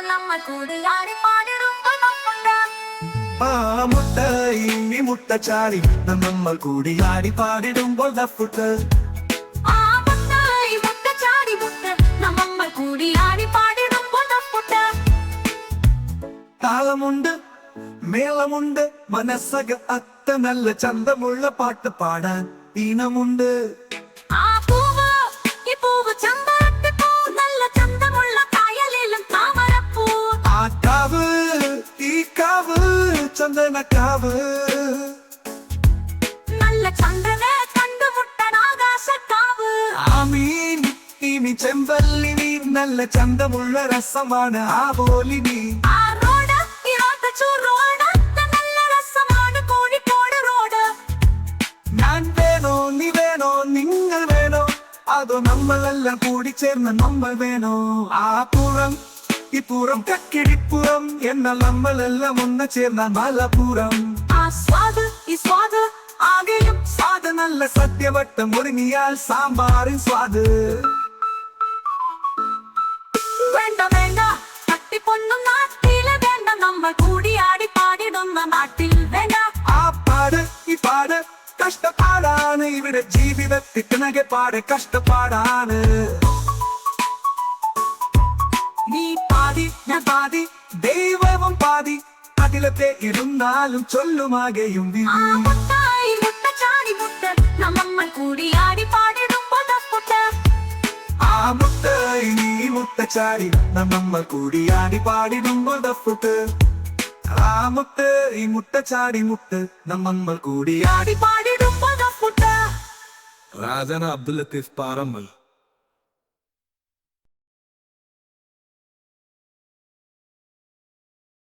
നമ്മൾ കൂടിയാടി പാടിടുമ്പോൾ മുട്ട ഇനി മുട്ട ചാടി നമ്മൾ കൂടിയാടി പാടിടുമ്പോൾ ദഫുട്ട് മുട്ട ചാടി മുട്ട് നമ്മൾ കൂടിയാടി പാടിടുമ്പോൾ ദഫുട്ട് താളമുണ്ട് മേളമുണ്ട് മനസ്സക അത്ത നല്ല ചന്തമുള്ള പാട്ട് പാടാൻ ഈണമുണ്ട് ചന്ദനക്കാവ് നല്ല ചന്ദ്രനെ കണ്ടുമുട്ടൻ ആകാശക്കാവ് ആമീൻ ഇനി ചെമ്പല്ലിനി നല്ല ചന്തമുള്ള രസമാണ് ആ ബോലിനി നല്ല രസമാണ് കോഴിക്കോട് റോഡ് ഞാൻ വേണോ നീ വേണോ നിങ്ങൾ വേണോ അതോ നമ്മളെല്ലാം കൂടി ചേർന്ന് നമ്മൾ വേണോ ആ പുറം ഇപ്പുറം കക്കിടിപ്പുറം എന്നാൽ നമ്മളെല്ലാം ഒന്ന് ചേർന്ന മലപ്പുറം ആ സ്വാദ് ഈ സ്വാദ് ആകെയും സ്വാദ് നല്ല സത്യവട്ടം ഒരുങ്ങിയാൽ സാമ്പാറിൻ സ്വാദ് വേണ്ട വേണ്ട തട്ടിപ്പൊന്നും നാട്ടില് വേണ്ട നമ്മൾ കൂടിയാടി പാടിടുന്ന നാട്ടിൽ വേണ്ട ആ പാട് ഈ പാട് കഷ്ടപ്പാടാണ് ഇവിടെ ജീവിതത്തിനകെ പാട് കഷ്ടപ്പാടാണ് നീ പാതി ഞാൻ പാതി ദൈവവും പാതി അതിലത്തെ ഇരുന്നാലും ചൊല്ലുമാകെയും മുട്ട ചാടി മുട്ട് നമ്മൾ കൂടിയാടി പാടിടുമ്പോൾ ദഫുട്ട് ആ മുട്ട ഇനി മുട്ട ചാടി നമ്മൾ കൂടിയാടി പാടിടുമ്പോൾ ദഫുട്ട് ആ മുട്ട ഈ മുട്ട ചാടി മുട്ട് നമ്മൾ കൂടിയാടി പാടിടുമ്പോൾ ദഫുട്ട് രാജന അബ്ദുൽ ലത്തീഫ് പാറമ്മൽ